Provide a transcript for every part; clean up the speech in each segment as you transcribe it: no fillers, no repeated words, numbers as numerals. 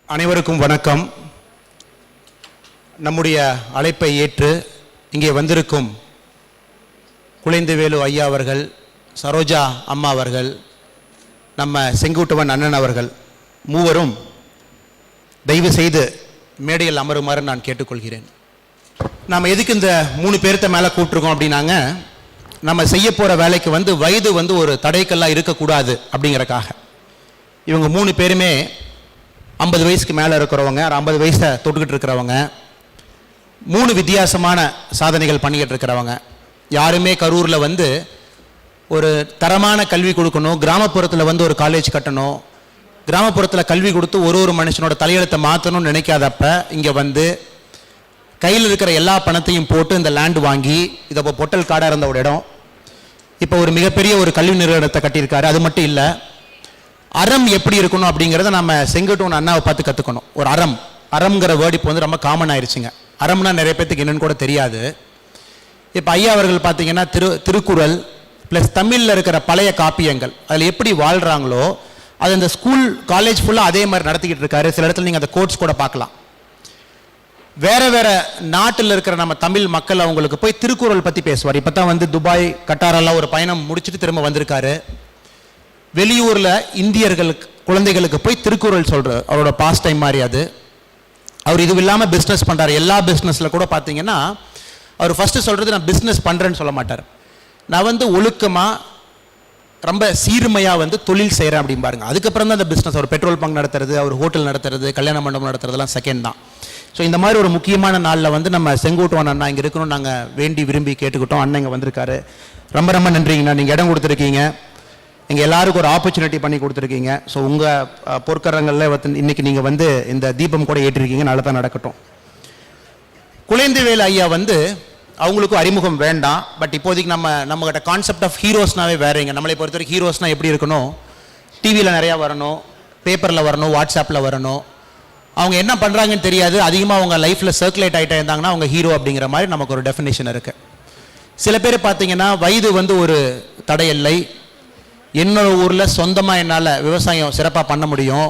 அனைவருக்கும் வணக்கம். நம்முடைய அழைப்பை ஏற்று இங்கே வந்திருக்கும் குழந்தைவேலு ஐயா அவர்கள், சரோஜா அம்மா அவர்கள், நம்ம செங்குட்டுவன் அண்ணன் அவர்கள் மூவரும் தயவு செய்து மேடையில் அமருமாறு நான் கேட்டுக்கொள்கிறேன். நாம் எதுக்கு இந்த 3 பேர்த்த மேலே கூப்பிட்ருக்கோம் அப்படின்னாங்க, நம்ம செய்ய போகிற வேலைக்கு வயது ஒரு தடைக்கல்லாக இருக்கக்கூடாது அப்படிங்கிறக்காக. இவங்க 3 பேருமே 50 வயசுக்கு மேலே இருக்கிறவங்க, 50 வயசை தொட்டுக்கிட்டு இருக்கிறவங்க, 3 வித்தியாசமான சாதனைகள் பண்ணிக்கிட்டு இருக்கிறவங்க. யாருமே கரூரில் ஒரு தரமான கல்வி கொடுக்கணும், கிராமப்புறத்தில் ஒரு காலேஜ் கட்டணும், கிராமப்புறத்தில் கல்வி கொடுத்து ஒரு மனுஷனோட தலையெழுத்தை மாற்றணும்னு நினைக்காதப்ப இங்கே கையில் இருக்கிற எல்லா பணத்தையும் போட்டு இந்த லேண்டு வாங்கி, இதை இப்போ பொட்டல் காடாக இருந்த ஒரு இடம் இப்போ ஒரு மிகப்பெரிய ஒரு கல்வி நிறுவனத்தை கட்டியிருக்காரு. அது மட்டும் இல்லை, அறம் எப்படி இருக்கணும் அப்படிங்கிறத நம்ம செங்குட்டுவன் அண்ணாவை பார்த்து கற்றுக்கணும். ஒரு அறம்ங்கிற வேர்டு இப்போ ரொம்ப காமன் ஆயிடுச்சுங்க. அறம்னா நிறைய பேருக்கு என்னன்னு கூட தெரியாது. இப்போ ஐயா அவர்கள் பார்த்தீங்கன்னா திருக்குறள் ப்ளஸ் தமிழில் இருக்கிற பழைய காப்பியங்கள் அதில் எப்படி வாழ்கிறாங்களோ அது இந்த ஸ்கூல் காலேஜ் ஃபுல்லாக அதே மாதிரி நடத்திக்கிட்டு இருக்காரு. சில இடத்துல நீங்கள் அந்த கோட்ஸ் கூட பார்க்கலாம். வேறு வேறு நாட்டில் இருக்கிற நம்ம தமிழ் மக்கள் அவங்களுக்கு போய் திருக்குறள் பற்றி பேசுவார். இப்போ தான் துபாய் கட்டாரெல்லாம் ஒரு பயணம் முடிச்சுட்டு திரும்ப வந்திருக்காரு. வெளியூரில் இந்தியர்களுக்கு குழந்தைகளுக்கு போய் திருக்குறள் சொல்கிறார். அவரோட பாஸ்ட் டைம் மாதிரி அது. அவர் இது இல்லாமல் பிஸ்னஸ் பண்ணுறாரு. எல்லா பிஸ்னஸில் கூட பார்த்தீங்கன்னா அவர் ஃபஸ்ட்டு சொல்கிறது, நான் பிஸ்னஸ் பண்ணுறேன்னு சொல்ல மாட்டார். நான் ஒழுக்கமாக ரொம்ப சீர்மையாக தொழில் செய்கிறேன் அப்படின்னு பாருங்க. அதுக்கப்புறம் தான் அந்த பிஸ்னஸ், அவர் பெட்ரோல் பங்க் நடத்துறது, அவர் ஹோட்டல் நடத்துறது, கல்யாண மண்டபம் நடத்துறதுலாம் செகண்ட் தான். ஸோ இந்த மாதிரி ஒரு முக்கியமான நாளில் நம்ம செங்குட்டுவன் அண்ணா இங்கே இருக்கணும்னு நாங்கள் வேண்டி விரும்பி கேட்டுக்கிட்டோம். அண்ணன் இங்கே வந்திருக்காரு. ரொம்ப ரொம்ப நன்றிங்கண்ணா. நீங்கள் இடம் கொடுத்துருக்கீங்க, எங்கள் எல்லாருக்கும் ஒரு ஆப்பர்ச்சுனிட்டி பண்ணி கொடுத்துருக்கீங்க. ஸோ உங்கள் பொற்கரங்களில் இன்றைக்கி நீங்கள் இந்த தீபம் கூட ஏற்றிருக்கீங்க. நல்லா தான் நடக்கட்டும். குழந்தைவேலு ஐயா அவங்களுக்கும் அறிமுகம் வேண்டாம். பட் இப்போதைக்கு நம்மகிட்ட கான்செப்ட் ஆஃப் ஹீரோஸ்னாவே வேறேங்க. நம்மளை பொறுத்த வரைக்கும் ஹீரோஸ்னால் எப்படி இருக்கணும், டிவியில் நிறையா வரணும், பேப்பரில் வரணும், வாட்ஸ்அப்பில் வரணும், அவங்க என்ன பண்ணுறாங்கன்னு தெரியாது, அதிகமாக அவங்க லைஃப்பில் சர்க்குலேட் ஆகிட்டே இருந்தாங்கன்னா அவங்க ஹீரோ அப்படிங்கிற மாதிரி நமக்கு ஒரு டெஃபினேஷன் இருக்குது. சில பேர் பார்த்தீங்கன்னா வயது ஒரு தடையில்லை, என்னோட ஊரில் சொந்தமாக என்னால் விவசாயம் சிறப்பாக பண்ண முடியும்,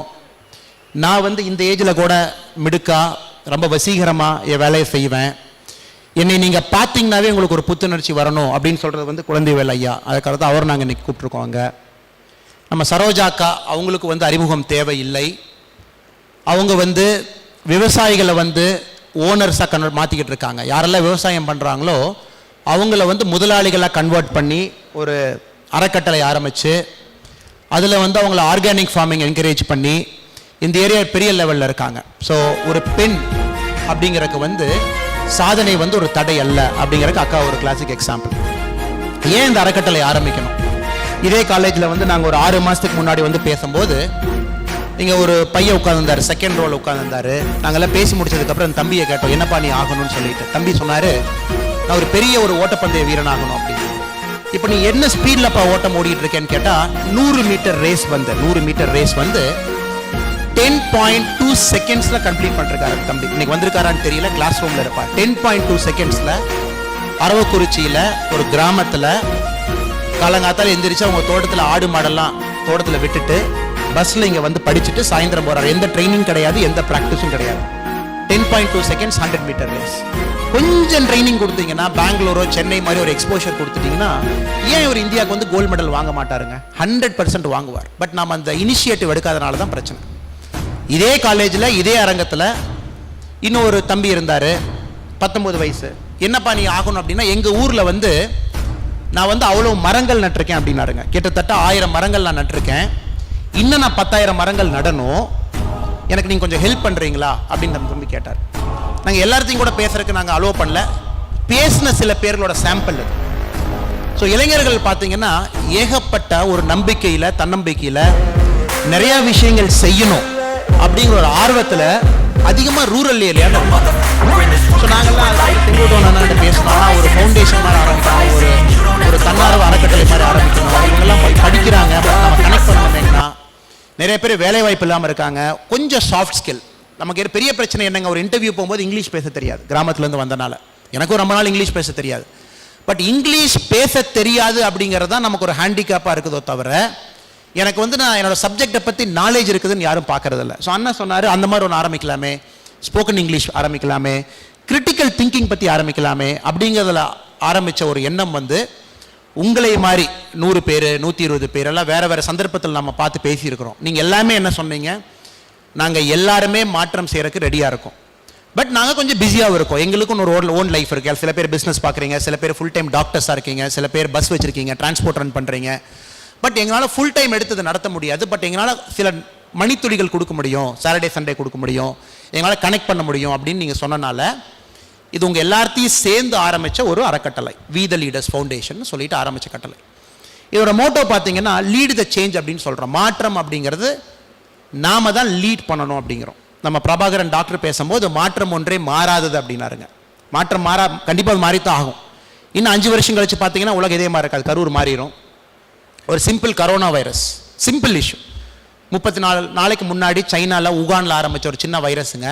நான் இந்த ஏஜில் கூட மிடுக்கா ரொம்ப வசீகரமாக என் வேலையை செய்வேன், என்னை நீங்கள் பார்த்தீங்கன்னாவே உங்களுக்கு ஒரு புத்துணர்ச்சி வரணும் அப்படின்னு சொல்கிறது குழந்தைவேலு ஐயா. அதுக்காக தான் அவர் நாங்கள் இன்றைக்கி கூப்பிட்ருக்கோம். அங்கே நம்ம சரோஜாக்கா அவங்களுக்கு அறிமுகம் தேவையில்லை. அவங்க விவசாயிகளை ஓனர்ஸாக மாற்றிக்கிட்டு இருக்காங்க. யாரெல்லாம் விவசாயம் பண்ணுறாங்களோ அவங்கள முதலாளிகளாக கன்வெர்ட் பண்ணி ஒரு அறக்கட்டளை ஆரம்பித்து அதில் அவங்கள ஆர்கானிக் ஃபார்மிங் என்கரேஜ் பண்ணி இந்த ஏரியா பெரிய லெவலில் இருக்காங்க. ஸோ ஒரு பெண் அப்படிங்கிறதுக்கு சாதனை ஒரு தடை அல்ல அப்படிங்கிறதுக்கு அக்கா ஒரு கிளாசிக் எக்ஸாம்பிள். ஏன் இந்த அறக்கட்டளை ஆரம்பிக்கணும்? இதே காலேஜில் நாங்கள் ஒரு 6 மாதத்துக்கு முன்னாடி பேசும்போது இங்கே ஒரு பையன் உட்காந்துருந்தார், செகண்ட் ரோவில் உட்காந்துருந்தார். நாங்கள்லாம் பேசி முடிச்சதுக்கப்புறம் அந்த தம்பியை கேட்டோம், என்னப்பா நீ ஆகணும்னு சொல்லிட்டு. தம்பி சொன்னார், நான் ஒரு பெரிய ஒரு ஓட்டப்பந்தய வீரன் ஆகணும் அப்படின்னு. இப்போ நீ என்ன ஸ்பீட்லப்பா ஓட்டம் ஓடிட்டு இருக்கேன்னு கேட்டால் 100 மீட்டர் ரேஸ் 10.2 செகண்ட்ஸில் கம்ப்ளீட் பண்ணிருக்காரு தம்பி. இன்னைக்கு வந்திருக்காரான்னு தெரியல, கிளாஸ் ரூமில் இருப்பார். 10.2 செகண்ட்ஸில் அரவக்குறிச்சியில் ஒரு கிராமத்தில் காலங்காத்தால் எந்திரிச்சு அவங்க தோட்டத்தில் ஆடு மாடெல்லாம் தோட்டத்தில் விட்டுட்டு பஸ்ஸில் இங்கே படிச்சுட்டு சாயந்தரம் போகிறார். எந்த ட்ரைனிங் கிடையாது, எந்த ப்ராக்டிஸும் கிடையாது. 10.2 செகண்ட்ஸ் 100 மீட்டர் ரேஸ். கொஞ்சம் ட்ரைனிங் கொடுத்தீங்கன்னா, பெங்களூரோ சென்னை மாதிரி ஒரு எக்ஸ்போஷர் கொடுத்துட்டீங்கன்னா ஏன் ஒரு இந்தியாவுக்கு கோல்டு மெடல் வாங்க மாட்டாருங்க? 100% வாங்குவார். பட் நாம் அந்த இனிஷியேட்டிவ் எடுக்காதனால தான் பிரச்சனை. இதே காலேஜில் இதே அரங்கத்தில் இன்னும் ஒரு தம்பி இருந்தார், 19 வயசு. என்னப்பா நீ ஆகணும் அப்படின்னா, எங்கள் ஊரில் நான் அவ்வளோ மரங்கள் நட்டிருக்கேன் அப்படின்னாருங்க. கிட்டத்தட்ட 1000 மரங்கள் நான் நட்டிருக்கேன், இன்னும் நான் 10,000 மரங்கள் நடணும், எனக்கு நீங்கள் கொஞ்சம் ஹெல்ப் பண்ணுறீங்களா அப்படின்னு நம்ம தம்பி கேட்டார். நாங்கள் எல்லாத்தையும் கூட பேசுறதுக்கு நாங்கள் அலோவ் பண்ணல, பேசின சில பேர்களோட சாம்பிள் அது. ஸோ இளைஞர்கள் பார்த்தீங்கன்னா ஏகப்பட்ட ஒரு நம்பிக்கையில் தன்னம்பிக்கையில் நிறையா விஷயங்கள் செய்யணும் அப்படிங்கிற ஒரு ஆர்வத்தில் அதிகமாக ரூரல் ஏரியாவில் இருப்பாங்க. ஸோ நாங்கள்லாம் செங்குட்டுவன் பேசணும்னா ஒரு ஃபவுண்டேஷன் மாதிரி ஆரம்பிக்கணும், ஒரு தன்னார்வ அறக்கட்டளை மாதிரி ஆரம்பிக்கணும். இவங்கெல்லாம் படிக்கிறாங்க, நம்ம கனெக்ட் பண்ணணும்னா நிறைய பேர் வேலை வாய்ப்பு இல்லாமல் இருக்காங்க. கொஞ்சம் சாஃப்ட் ஸ்கில் நமக்கு பெரிய பிரச்சனை என்னங்க, ஒரு இன்டர்வியூ போகும்போது இங்கிலீஷ் பேச தெரியாது, கிராமத்துலேருந்து வந்தனால எனக்கும் ரொம்ப நாள் இங்கிலீஷ் பேச தெரியாது. பட் இங்கிலீஷ் பேச தெரியாது அப்படிங்கிறது தான் நமக்கு ஒரு ஹேண்டிகேப்பாக இருக்குதோ தவிர எனக்கு வந்து நான் என்னோட சப்ஜெக்டை பற்றி நாலேஜ் இருக்குதுன்னு யாரும் பார்க்கறதில்ல. ஸோ அண்ணா சொன்னார் அந்த மாதிரி ஒன்று ஆரம்பிக்கலாமே, ஸ்போக்கன் இங்கிலீஷ் ஆரம்பிக்கலாமே, கிரிட்டிக்கல் திங்கிங் பற்றி ஆரம்பிக்கலாமே அப்படிங்கிறதுல ஆரம்பித்த ஒரு எண்ணம் வந்து உங்களை மாதிரி 100 பேர் 120 பேர் எல்லாம் வேறு வேறு சந்தர்ப்பத்தில் நம்ம பார்த்து பேசியிருக்கிறோம். நீங்கள் எல்லாமே என்ன சொன்னீங்க, நாங்கள் எல்லாருமே மாற்றம் செய்கிறதுக்கு ரெடியாக இருக்கோம். பட் நாங்கள் கொஞ்சம் பிஸியாக இருக்கோம், எங்களுக்கும் ஒரு ஓன் லைஃப் இருக்குது. சில பேர் பிஸ்னஸ் பார்க்குறீங்க, சில பேர் ஃபுல் டைம் டாக்டர்ஸாக இருக்கீங்க, சில பேர் பஸ் வச்சுருக்கீங்க, டிரான்ஸ்போர்ட் ரன் பண்ணுறீங்க. பட் எங்களால் ஃபுல் டைம் எடுத்தது நடத்த முடியாது. பட் எங்களால் சில மணித்துளிகள் கொடுக்க முடியும், சாட்டர்டே சண்டே கொடுக்க முடியும், எங்களால் கனெக்ட் பண்ண முடியும் அப்படின்னு நீங்கள் சொன்னனால இது உங்கள் எல்லாத்தையும் சேர்ந்து ஆரம்பித்த ஒரு அறக்கட்டளை, வி த லீடர்ஸ் ஃபவுண்டேஷன் சொல்லிட்டு ஆரம்பித்த கட்டளை. இதோட மோட்டோ பார்த்தீங்கன்னா லீட் த சேஞ்ச் அப்படின்னு சொல்கிறோம். மாற்றம் அப்படிங்கிறது நாம தான் லீட் பண்ணணும் அப்படிங்கிறோம். நம்ம பிரபாகரன் டாக்டர் பேசும்போது மாற்றம் ஒன்றே மாறாதது அப்படின்னாருங்க. மாற்றம் கண்டிப்பாக அது மாறித்தான் ஆகும். இன்னும் 5 வருஷம் கழிச்சு பார்த்தீங்கன்னா உலகம் இதே மாதிரி இருக்காது, கரூர் மாறிடும். ஒரு simple corona virus, simple issue. 34 நாளைக்கு முன்னாடி சைனாவில் உகானில் ஆரம்பித்த ஒரு சின்ன வைரஸுங்க.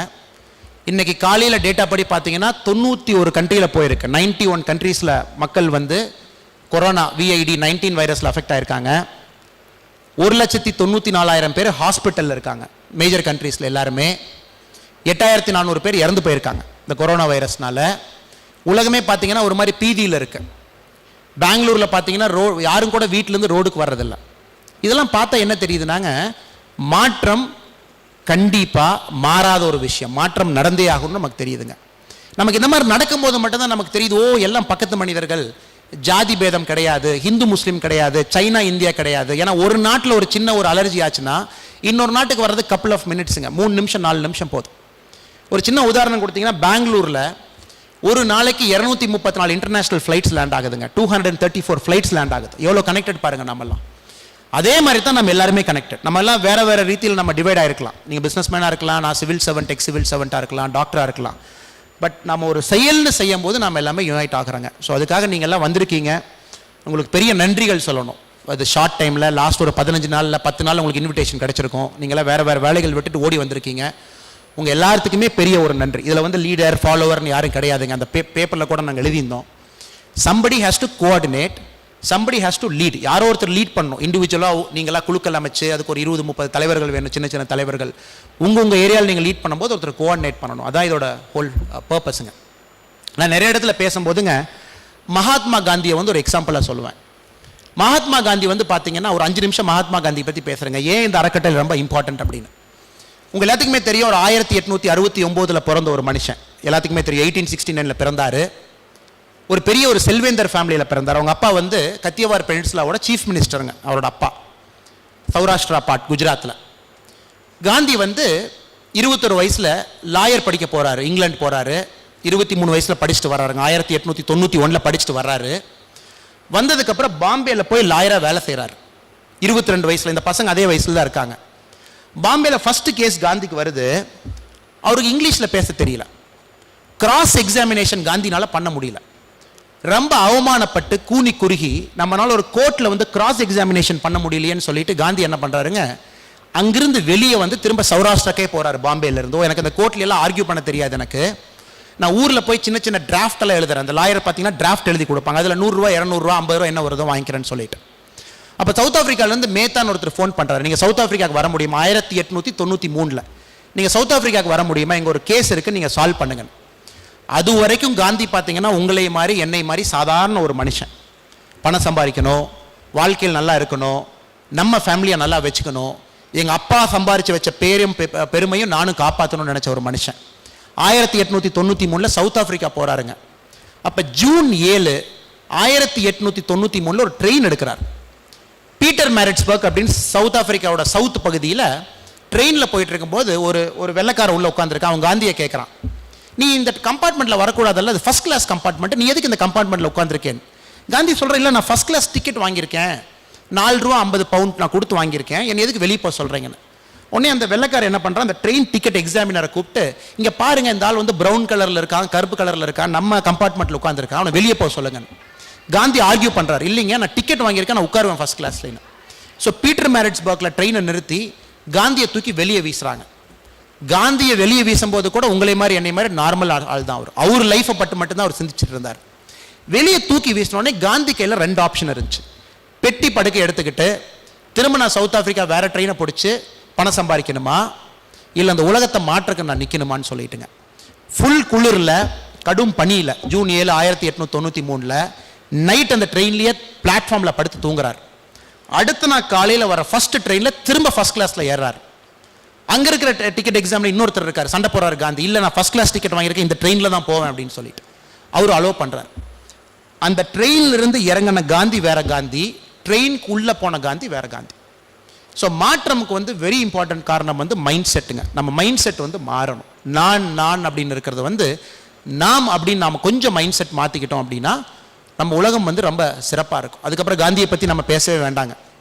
இன்னைக்கு காலையில் டேட்டா படி பார்த்தீங்கன்னா 91 கண்ட்ரியில் போயிருக்கு. 91 கண்ட்ரீஸில் மக்கள் வந்து கொரோனா VID-19 வைரஸில் அஃபெக்ட் ஆயிருக்காங்க. 1,94,000 பேர் ஹாஸ்பிட்டலில் இருக்காங்க மேஜர் கண்ட்ரீஸில். எல்லாருமே 8,400 பேர் இறந்து போயிருக்காங்க இந்த கொரோனா வைரஸ்னால. உலகமே பார்த்தீங்கன்னா ஒரு மாதிரி பீதியில் இருக்கு. பெங்களூரில் பார்த்தீங்கன்னா யாரும் கூட வீட்டிலேருந்து ரோடுக்கு வர்றதில்ல. இதெல்லாம் பார்த்தா என்ன தெரியுதுனாங்க, மாற்றம் கண்டிப்பாக மாறாத ஒரு விஷயம், மாற்றம் நடந்தே ஆகும்னு நமக்கு தெரியுதுங்க. நமக்கு இந்த மாதிரி நடக்கும்போது மட்டும்தான் நமக்கு தெரியுது, ஓ எல்லாம் பக்கத்து மனிதர்கள், ஜாதி பேதம் கிடையாது, ஹிந்து முஸ்லீம் கிடையாது, சைனா இந்தியா கிடையாது. ஏன்னா ஒரு நாட்டில் ஒரு சின்ன ஒரு அலர்ஜி ஆச்சுன்னா இன்னொரு நாட்டுக்கு வர்றது கப்புள் ஆஃப் மினிட்ஸுங்க, 3 நிமிஷம் 4 நிமிஷம் போதும். ஒரு சின்ன உதாரணம் கொடுத்தீங்கன்னா பெங்களூரில் ஒரு நாளைக்கு 234 இன்டர்நேஷனல் ஃப்ளைட்ஸ் லேண்ட் ஆகுதுங்க, 234 ஃப்ளைட்ஸ் லேண்ட் ஆகுது. எவ்வளோ கனெக்டட் பாருங்க நம்மலாம். அதே மாதிரி தான் நம்ம எல்லாருமே கனெக்டட். நம்ம எல்லாம் வேற வேற ரீதியில் நம்ம டிவைட் ஆயிருக்கலாம். நீங்கள் பிஸ்னஸ் மேனாக இருக்கலாம், நான் சிவில் சர்வெண்ட், எக்ஸ் சிவில் சர்வெண்ட்டாக இருக்கலாம், டாக்டராக இருக்கலாம். பட் நம்ம ஒரு செயல்னு செய்யும் போது நம்ம எல்லாமே யுனைட் ஆகுறாங்க. ஸோ அதுக்காக நீங்கள் எல்லாம் வந்திருக்கீங்க, உங்களுக்கு பெரிய நன்றிகள் சொல்லணும். அது ஷார்ட் டைமில் லாஸ்ட் ஒரு 15 நாளில் 10 நாள் உங்களுக்கு இன்விடேஷன் கிடைச்சிருக்கும். நீங்களாம் வேறு வேறு வேலைகள் விட்டுட்டு ஓடி வந்திருக்கீங்க. உங்கள் எல்லாத்துக்குமே பெரிய ஒரு நன்றி. இதில் வந்து லீடர் ஃபாலோவர்னு யாரும் கிடையாதுங்க. அந்த பேப்பரில் கூட நாங்கள் எழுதியிருந்தோம். Somebody has to coordinate, somebody has to lead. யாரோ ஒருத்தர் லீட் பண்ணணும். இண்டிவிஜுவலாக நீங்களாம் குழுக்கள் அமைச்சு அதுக்கு ஒரு 20-30 தலைவர்கள் வேணும், சின்ன சின்ன தலைவர்கள். உங்கள் ஏரியாவில் நீங்கள் லீட் பண்ணும்போது ஒருத்தர் கோஆர்டினேட் பண்ணணும். அதான் இதோட ஹோல் பர்பஸுங்க. நான் நிறைய இடத்துல பேசும்போதுங்க மகாத்மா காந்தியை வந்து ஒரு எக்ஸாம்பிளாக சொல்லுவேன். மகாத்மா காந்தி வந்து பார்த்தீங்கன்னா ஒரு 5 நிமிஷம் மகாத்மா காந்தி பற்றி பேசுகிறேங்க. ஏன் இந்த அறக்கட்டளை ரொம்ப இம்பார்ட்டன்ட் அப்படின்னு உங்கள் எல்லாத்துக்குமே தெரியும். ஒரு 1869 பிறந்த ஒரு மனுஷன், எல்லாத்துக்குமே தெரியும். 1869 பிறந்தார். ஒரு பெரிய ஒரு செல்வேந்தர் ஃபேமிலியில் பிறந்தார். அவங்க அப்பா வந்து கத்தியவார் பெனின்சுலாவோட சீஃப் மினிஸ்டருங்க. அவரோட அப்பா சௌராஷ்டிரா பார்ட் குஜராத்தில். காந்தி வந்து 21 வயசில் லாயர் படிக்க போகிறாரு, இங்கிலாந்து போகிறாரு. 23 வயசில் படிச்சுட்டு வர்றாருங்க. 1891 படிச்சுட்டு வர்றாரு. வந்ததுக்கப்புறம் பாம்பேல போய் லாயராக வேலை செய்கிறார் 22 வயசில். இந்த பசங்க அதே வயசில் தான் இருக்காங்க. பாம்பேல ஃபர்ஸ்ட் கேஸ் காந்திக்கு வருது. அவருக்கு இங்கிலீஷில் பேச தெரியல. கிராஸ் எக்ஸாமினேஷன் காந்தினால பண்ண முடியல. ரொம்ப அவமானப்பட்டு கூனி குறுகி நம்மளால ஒரு கோர்ட்டில் வந்து கிராஸ் எக்ஸாமினேஷன் பண்ண முடியலையேன்னு சொல்லிட்டு காந்தி என்ன பண்ணுறாருங்க, அங்கிருந்து வெளியே வந்து திரும்ப சௌராஷ்டிராக்கே போகிறாரு பாம்பேலேருந்து. எனக்கு அந்த கோர்ட்ல எல்லாம் ஆர்கியூ பண்ண தெரியாது, எனக்கு நான் ஊரில் போய் சின்ன சின்ன டிராஃப்ட் எல்லாம் எழுதுறேன். அந்த லாயர் பார்த்தீங்கன்னா டிராஃப்ட் எழுதி கொடுப்பாங்க. அதில் 100 ரூபா 200 ரூபா 50 ரூபா என்ன வருதோ வாங்கிக்கிறேன்னு சொல்லிட்டு. அப்போ சவுத் ஆஃப்ரிக்காலேருந்து மேத்தான் ஒருத்தர் ஃபோன் பண்ணுறாரு, நீங்கள் சவுத் ஆஃப்ரிக்காவுக்கு வர முடியுமா? 1893 நீங்கள் சவுத் ஆஃப்ரிக்காவுக்கு வர முடியுமா? இங்கே ஒரு கேஸ் இருக்குது, நீங்கள் சால்வ் பண்ணுங்க. அது வரைக்கும் காந்தி பார்த்தீங்கன்னா உங்களை மாதிரி என்னை மாதிரி சாதாரண ஒரு மனுஷன். பணம் சம்பாதிக்கணும், வாழ்க்கையில் நல்லா இருக்கணும், நம்ம ஃபேமிலியை நல்லா வச்சுக்கணும், எங்கள் அப்பா சம்பாரித்து வச்ச பெருமையும் நானும் காப்பாற்றணும்னு நினச்ச ஒரு மனுஷன் 1893 சவுத் ஆஃப்ரிக்கா போகிறாருங்க. அப்போ ஜூன் 7 1893 ஒரு ட்ரெயின் எடுக்கிறார். பீட்டர் மேரிட்ஸ்பர்க் அப்படின்னு சவுத் ஆஃப்ரிக்காவோட சவுத் பகுதியில் ட்ரெயினில் போயிட்டு இருக்கும்போது ஒரு வெள்ளைக்கார உள்ள உட்காந்துருக்கான். அவன் காந்தியை கேட்குறான், நீ இந்த கம்பார்ட்மெண்ட்டில் வரக்கூடாதல்ல, அது ஃபர்ஸ்ட் கிளாஸ் கம்பார்ட்மெண்ட், நீ எதுக்கு இந்த கம்பார்ட்மெண்ட்டில் உட்காந்துருக்கேன்? காந்தி சொல்கிறேன், இல்லை நான் ஃபர்ஸ்ட் கிளாஸ் டிக்கெட் வாங்கியிருக்கேன், 4 ரூபா 50 பவுண்ட் நான் கொடுத்து வாங்கியிருக்கேன், என்னை எதுக்கு வெளியே போக சொல்கிறீங்கன்னு. உடனே அந்த வெள்ளைக்காரர் என்ன பண்ணுறான், அந்த ட்ரெயின் டிக்கெட் எக்ஸாமினரை கூப்பிட்டு, இங்கே பாருங்கள் இந்த ஆள் வந்து ப்ரௌன் கலரில் இருக்கான், கருப்பு கலரில் இருக்கான், நம்ம கம்பார்ட்மெண்ட்டில் உட்காந்துருக்கான், அவனை வெளியே போக சொல்லுங்கன்னு. காந்தி ஆர்கியூ பண்ணுறாரு, இல்லைங்க நான் டிக்கெட் வாங்கியிருக்கேன், நான் உட்காருவேன் ஃபர்ஸ்ட் கிளாஸ்ல. ஸோ பீட்டர் மேரிட்ஸ்பர்க்கில் ட்ரெயினை நிறுத்தி காந்தியை தூக்கி வெளியே வீசுகிறாங்க. காந்தியை வெளியே வீசும்போது கூட உங்களை மாதிரி என்னை மாதிரி நார்மல் ஆள் தான் அவர் லைஃப்பை பட்டு மட்டும்தான் அவர் சிந்திச்சுட்டு இருந்தார். வெளியே தூக்கி வீசினோடனே காந்தி கையில் 2 ஆப்ஷன் இருந்துச்சு. பெட்டி படுக்கை எடுத்துக்கிட்டு திரும்ப நான் சவுத் ஆப்பிரிக்கா வேற ட்ரெயினை பிடிச்சி பணம் சம்பாதிக்கணுமா, இல்லை அந்த உலகத்தை மாற்றக்கு நான் நிற்கணுமான்னு சொல்லிட்டுங்க. ஃபுல் குளிரில் கடும் பனியில் ஜூன் 7, 1893 நைட் அந்த ட்ரெயின்லேயே பிளாட்ஃபார்மில் படுத்து தூங்குறார். அடுத்த நாள் காலையில் வர ஃபர்ஸ்ட் ட்ரெயினில் திரும்ப ஃபர்ஸ்ட் கிளாஸில் ஏறார். அங்கே இருக்கிற டிக்கெட் எக்ஸாமில் இன்னொருத்தர் இருக்கார், சண்டை போடுறாரு காந்தி, இல்லை நான் ஃபர்ஸ்ட் கிளாஸ் டிக்கெட் வாங்கியிருக்கேன், இந்த ட்ரெயினில் தான் போவேன் அப்படின்னு சொல்லிட்டு அவர் அலோவ் பண்ணுறார். அந்த ட்ரெயினிலிருந்து இறங்கின காந்தி வேற காந்தி, ட்ரெயினுக்கு உள்ளே போன காந்தி வேற காந்தி. ஸோ மாற்றமுக்கு வந்து வெரி இம்பார்ட்டன்ட் காரணம் வந்து மைண்ட் செட்டுங்க. நம்ம மைண்ட் செட் வந்து மாறணும். நான் அப்படின்னு இருக்கிறது வந்து நாம் அப்படின்னு நாம் கொஞ்சம் மைண்ட் செட் மாற்றிக்கிட்டோம் அப்படின்னா நம்ம உலகம் வந்து ரொம்ப சிறப்பாக இருக்கும். அதுக்கப்புறம் காந்தியை பற்றி நம்ம பேசவே வேண்டாங்க.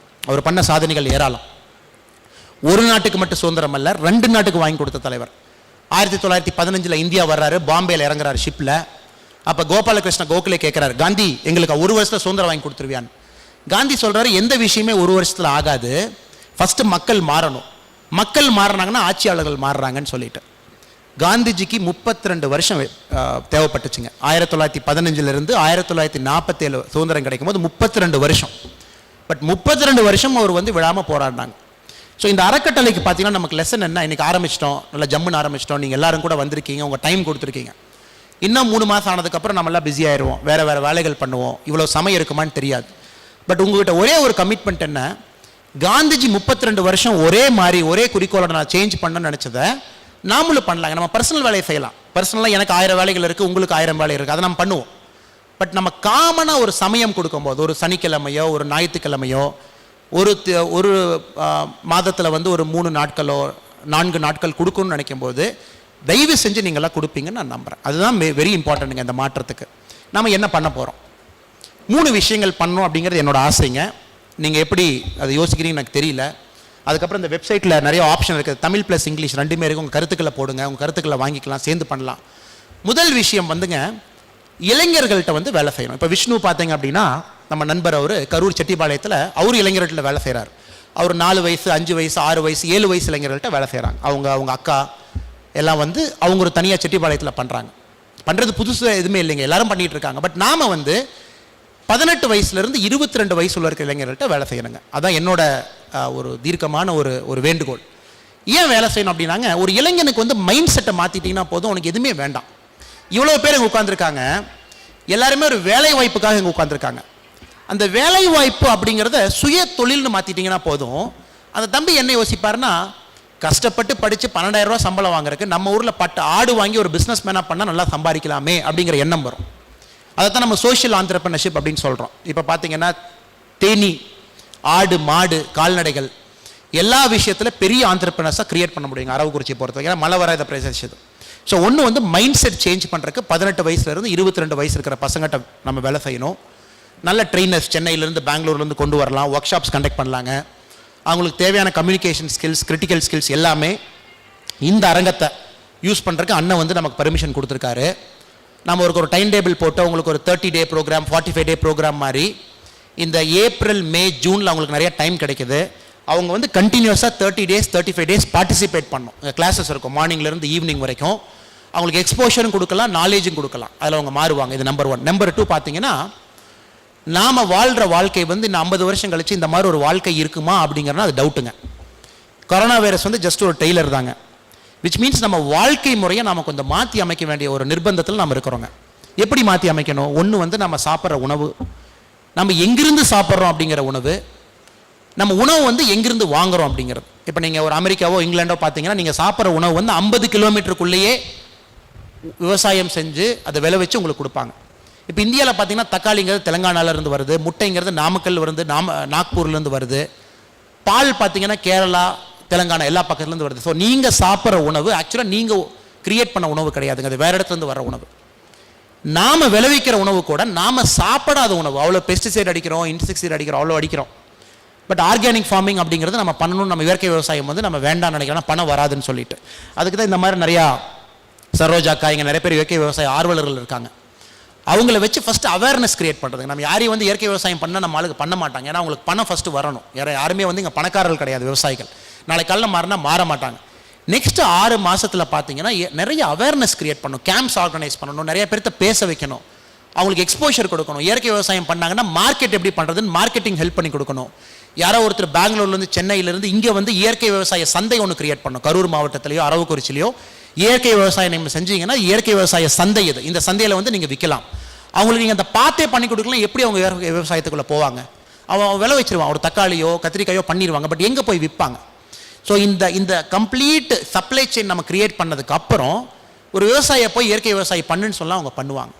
அவர் பண்ண சாதனைகள் ஏராளம். ஒரு நாட்டுக்கு மட்டும் சுதந்திரம் அல்ல, 2 நாட்டுக்கு வாங்கி கொடுத்த தலைவர். 1915 இந்தியா வர்றாரு, பாம்பேல இறங்குறாரு ஷிப்பில். அப்போ கோபாலகிருஷ்ண கோகலே கேட்குறாரு, காந்தி எங்களுக்கு 1 வருஷத்தில் சுதந்திரம் வாங்கி கொடுத்துருவியான்னு. காந்தி சொல்கிறாரு, எந்த விஷயமே 1 வருஷத்தில் ஆகாது, ஃபஸ்ட்டு மக்கள் மாறணும், மக்கள் மாறினாங்கன்னா ஆட்சியாளர்கள் மாறுறாங்கன்னு சொல்லிட்டு. காந்திஜிக்கு 32 வருஷம் தேவைப்பட்டுச்சுங்க. 1915 1947 சுதந்திரம் கிடைக்கும் போது 32 வருஷம். பட் 32 வருஷம் அவர் வந்து விழாமல் போராடினாங்க. ஸோ இந்த அறக்கட்டளைக்கு பார்த்தீங்கன்னா நமக்கு லெசன் என்ன, இன்றைக்கி ஆரம்பிச்சிட்டோம், நல்லா ஜம்முன்னு ஆரம்பிச்சிட்டோம், நீங்கள் எல்லாரும் கூட வந்திருக்கீங்க, உங்கள் டைம் கொடுத்துருக்கீங்க. இன்னும் 3 மாதம் ஆனதுக்கப்புறம் நம்மளாம் பிஸி ஆயிடுவோம், வேறு வேலைகள் பண்ணுவோம், இவ்வளோ சமயம் இருக்குமான்னு தெரியாது. பட் உங்கள்கிட்ட ஒரே ஒரு கமிட்மெண்ட் என்ன, காந்திஜி 32 வருஷம் ஒரே மாதிரி ஒரே குறிக்கோளோட நான் சேஞ்ச் பண்ணணும்னு நினச்சதை நாமளும் பண்ணலாங்க. நம்ம பர்சனல் வேலையை செய்யலாம். பர்சனலாக எனக்கு 1000 வேலைகள் இருக்குது, உங்களுக்கு 1000 வேலை இருக்குது, அதை நம்ம பண்ணுவோம். பட் நம்ம காமனாக ஒரு சமயம் கொடுக்கும்போது, ஒரு சனிக்கிழமையோ ஒரு ஞாயிற்றுக்கிழமையோ ஒரு மாதத்தில் வந்து ஒரு 3 நாட்களோ 4 நாட்கள் கொடுக்கணும்னு நினைக்கும் போது தயவு செஞ்சு நீங்களாம் கொடுப்பீங்கன்னு நான் நம்புகிறேன். அதுதான் வெரி இம்பார்ட்டன்ட்டுங்க. இந்த மாற்றத்துக்கு நம்ம என்ன பண்ண போகிறோம், 3 விஷயங்கள் பண்ணணும் அப்படிங்கிறது என்னோட ஆசைங்க. நீங்கள் எப்படி அதை யோசிக்கிறீங்கன்னு எனக்கு தெரியல. அதுக்கப்புறம் இந்த வெப்சைட்டில் நிறைய ஆப்ஷன் இருக்குது, தமிழ் ப்ளஸ் இங்கிலீஷ் 2மே இருக்குது. உங்கள் கருத்துக்களை போடுங்க, உங்கள் கருத்துக்களை வாங்கிக்கலாம், சேர்ந்து பண்ணலாம். முதல் விஷயம் வந்துங்க, இளைஞர்கள்ட்ட வந்து வேலை செய்யணும். இப்போ விஷ்ணு பார்த்தீங்க அப்படின்னா நம்ம நண்பர், அவர் கரூர் செட்டிப்பாளையத்தில் அவர் இளைஞர்கள்ட்ட வேலை செய்கிறார். அவர் 4 வயசு 5 வயசு 6 வயசு 7 வயசு இளைஞர்கள்ட்ட வேலை செய்கிறாங்க. அவங்க அக்கா எல்லாம் வந்து அவங்க ஒரு தனியாக செட்டிப்பாளையத்தில் பண்ணுறாங்க. பண்ணுறது புதுசு எதுவுமே இல்லைங்க, எல்லாரும் பண்ணிகிட்டு இருக்காங்க. பட் நாம் வந்து 18 வயசுலேருந்து 22 வயசு உள்ள இருக்கிற இளைஞர்கள்ட்ட வேலை செய்யணுங்க. அதான் என்னோட ஒரு தீர்க்கமான ஒரு வேண்டுகோள். ஏன் வேலை செய்யணும் அப்படின்னாங்க, ஒரு இளைஞனுக்கு வந்து மைண்ட் செட்டை மாற்றிட்டிங்கன்னா போதும், உனக்கு எதுவுமே வேண்டாம். இவ்வளோ பேர் இங்கே உட்காந்துருக்காங்க, எல்லாருமே ஒரு வேலை வாய்ப்புக்காக இங்கே உட்காந்துருக்காங்க. அந்த வேலை வாய்ப்பு அப்படிங்கிறத சுய தொழில்னு மாற்றிட்டிங்கன்னா போதும். அந்த தம்பி என்ன யோசிப்பாருன்னா, கஷ்டப்பட்டு படித்து 12,000 ரூபா சம்பளம் வாங்குறதுக்கு நம்ம ஊரில் பட்டு ஆடு வாங்கி ஒரு பிஸ்னஸ் மேனாக பண்ணால் நல்லா சம்பாதிக்கலாமே அப்படிங்கிற எண்ணம் வரும். அதை தான் நம்ம சோஷியல் ஆண்டர்பிரினர்ஷிப் அப்படின்னு சொல்கிறோம். இப்போ பார்த்தீங்கன்னா தேனி, ஆடு, மாடு, கால்நடைகள் எல்லா விஷயத்தில் பெரிய ஆண்டர்பிரினர்ஸாக கிரியேட் பண்ண முடியுங்க அரவக்குறிச்சி பொறுத்தவரைக்கும். ஏன்னா மழை வர இதை பிரதேசம். ஸோ ஒன்று வந்து மைண்ட் செட் சேஞ்ச் பண்ணுறதுக்கு 18 வயசுலேருந்து 22 வயசு இருக்கிற பசங்கிட்ட நம்ம வேலை செய்யணும். நல்ல ட்ரெயினர்ஸ் சென்னையிலேருந்து பெங்களூர்லேருந்து கொண்டு வரலாம், ஒர்க் ஷாப்ஸ் கண்டக்ட் பண்ணலாங்க. அவங்களுக்கு தேவையான கம்யூனிகேஷன் ஸ்கில்ஸ், கிரிட்டிக்கல் ஸ்கில்ஸ் எல்லாமே இந்த அரங்கத்தை யூஸ் பண்ணுறதுக்கு அண்ணன் வந்து நமக்கு பர்மிஷன் கொடுத்துருக்காரு. நம்ம ஒரு டைம் டேபிள் போட்டு அவங்களுக்கு ஒரு 30 டே ப்ரோக்ராம், 45 டே ப்ரோக்ராம் மாதிரி இந்த ஏப்ரல் மே ஜூனில் அவங்களுக்கு நிறைய டைம் கிடைக்குது. அவங்க வந்து கண்டினியூஸாக 30 டேஸ் 35 டேஸ் பார்ட்டிசிபேட் பண்ணணும். கிளாஸஸ் இருக்கும் மார்னிங்லேருந்து ஈவினிங் வரைக்கும். அவங்களுக்கு எக்ஸ்போஷரும் கொடுக்கலாம், நாலேஜும் கொடுக்கலாம். அதில் அவங்க மாறுவாங்க. இது நம்பர் 1. நம்பர் 2 பார்த்தீங்கன்னா, நாம் வாழ்கிற வாழ்க்கை வந்து இந்த 50 வருஷம் கழிச்சு இந்த மாதிரி ஒரு வாழ்க்கை இருக்குமா அப்படிங்கிறனா அது டவுட்டுங்க. கொரோனா வைரஸ் வந்து ஜஸ்ட் ஒரு டெய்லர் தாங்க. விச் மீன்ஸ் நம்ம வாழ்க்கை முறையை நாம் கொஞ்சம் மாற்றி அமைக்க வேண்டிய ஒரு நிர்பந்தத்தில் நம்ம இருக்கிறோங்க. எப்படி மாற்றி அமைக்கணும்? ஒன்று வந்து நம்ம சாப்பிட்ற உணவு, நம்ம எங்கிருந்து சாப்பிட்றோம் அப்படிங்கிற உணவு, நம்ம உணவு வந்து எங்கிருந்து வாங்குறோம் அப்படிங்கிறது. இப்போ நீங்கள் ஒரு அமெரிக்காவோ இங்கிலாண்டோ பார்த்தீங்கன்னா நீங்கள் சாப்பிட்ற உணவு வந்து 50 கிலோமீட்டருக்குள்ளேயே விவசாயம் செஞ்சு அதை விளை வச்சு உங்களுக்கு கொடுப்பாங்க. இப்போ இந்தியாவில் பார்த்தீங்கன்னா தக்காளிங்கிறது தெலுங்கானாலேருந்து வருது, முட்டைங்கிறது நாமக்கல் வருது, நாக்பூர்லேருந்து வருது, பால் பார்த்தீங்கன்னா கேரளா, தெலுங்கானா எல்லா பக்கத்துலேருந்து வருது. ஸோ நீங்கள் சாப்பிட்ற உணவு ஆக்சுவலாக நீங்கள் கிரியேட் பண்ண உணவு கிடையாதுங்க, அது வேறு இடத்துலேருந்து வர உணவு. நாம் விளைவிக்கிற உணவு கூட நாம் சாப்பிடாத உணவு. அவ்வளோ பெஸ்டிசைட் அடிக்கிறோம், இன்செக்டிசைட் அடிக்கிறோம், அவ்வளோ அடிக்கிறோம். பட் ஆர்கானிக் ஃபார்மிங் அப்படிங்கிறது நம்ம பண்ணணும். நம்ம இயற்கை விவசாயம் வந்து நம்ம வேண்டாம்னு நினைக்கிறோம், பணம் வராதுன்னு சொல்லிட்டு. அதுக்கு தான் இந்த மாதிரி நிறையா சரோஜாக்கா, இங்கே நிறைய பேர் இயற்கை விவசாய ஆர்வலர்கள் இருக்காங்க. அவங்கள வச்சு ஃபஸ்ட்டு அவேர்னஸ் கிரியேட் பண்ணுறது. நம்ம யாரையும் வந்து இயற்கை விவசாயம் பண்ணால் நம்ம ஆளுக்கு பண்ண மாட்டாங்க. ஏன்னா அவங்களுக்கு பணம் ஃபஸ்ட்டு வரணும். யாருமே வந்து இங்கே பணக்காரர்கள் கிடையாது விவசாயிகள். நாளைக்கு காலையில் மாறினா மாற மாட்டாங்க. நெக்ஸ்ட் 6 மாசத்துல பார்த்தீங்கன்னா நிறைய அவேர்னஸ் கிரியேட் பண்ணணும், கேம்ப்ஸ் ஆர்கனைஸ் பண்ணணும், நிறைய பேர்த்த பேச வைக்கணும், அவங்களுக்கு எக்ஸ்போஷர் கொடுக்கணும். இயற்கை விவசாயம் பண்ணாங்கன்னா மார்க்கெட் எப்படி பண்ணுறதுன்னு மார்க்கெட்டிங் ஹெல்ப் பண்ணி கொடுக்கணும். யாரோ ஒருத்தர் பெங்களூர்லேருந்து சென்னையிலேருந்து இங்கே வந்து இயற்கை விவசாய சந்தை ஒன்று கிரியேட் பண்ணணும். கரூர் மாவட்டத்திலையோ அரவக்குறிச்சிலையோ இயற்கை விவசாயம் நீங்கள் செஞ்சீங்கன்னா இயற்கை விவசாய சந்தை இது, இந்த சந்தையில் வந்து நீங்கள் விற்கலாம். அவங்களுக்கு நீங்கள் அந்த பார்த்தே பண்ணி கொடுக்கலாம். எப்படி அவங்க விவசாயத்துக்குள்ளே போவாங்க? அவன் விளை வச்சிருவான், ஒரு தக்காளியோ கத்திரிக்காயோ பண்ணிடுவாங்க, பட் எங்கே போய் விற்பாங்க? ஸோ இந்த கம்ப்ளீட் சப்ளை செயின் நம்ம கிரியேட் பண்ணதுக்கு அப்புறம் ஒரு விவசாயியை போய் இயற்கை விவசாயம் பண்ணுன்னு சொன்னால் அவங்க பண்ணுவாங்க.